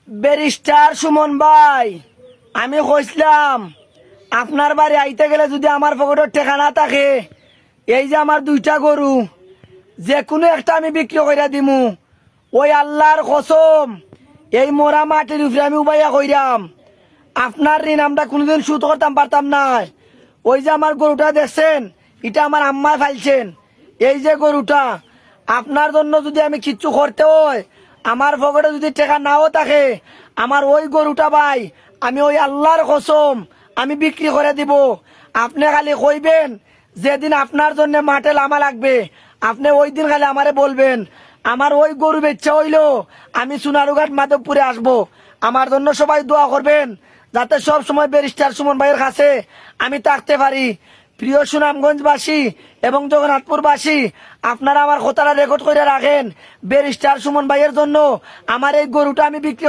Barrister Suman ভাই, আমি কইছিলাম আপনার বাড়ি আইতে গেলে যদি আমার পকেটের টাকা না থাকে, এই যে আমার দুইটা গরু, যে কোনো একটা আমি বিক্রি করে দিমু। ওই আল্লাহর কসম, এই মোরা মাটির উপরে আমি উবাইয়া কইরাম আপনার ঋণ আমরা কোনোদিন সুদ করতাম পারতাম না। ওই যে আমার গরুটা দেখছেন, এটা আমার আম্মা ফাইলছেন। এই যে গরুটা, আপনার জন্য যদি আমি কিচ্ছু করতে হয়, আমার পকেটে যদি টাকা নাও থাকে, আমার ওই গরুটা ভাই আমি ওই আল্লাহর কসম আমি বিক্রি করে দিব। আপনি খালি কইবেন যেদিন আপনার জন্য মাঠে লামা লাগবে, আপনি ওই দিন খালি আমারে বলবেন। আমার ওই গরু বেচা হইলো আমি সোনারুঘাট মাধবপুরে আসবো। আমার জন্য সবাই দোয়া করবেন যাতে সব সময় ব্যারিস্টার সুমন ভাইয়ের কাছে আমি থাকতে পারি। প্রিয় সুনামগঞ্জবাসী এবং জগন্নাথপুরবাসী, আপনারা আমার কথাটা রেকর্ড করে রাখেন। ব্যারিস্টার সুমন ভাইয়ের জন্য আমার এই গরুটা আমি বিক্রি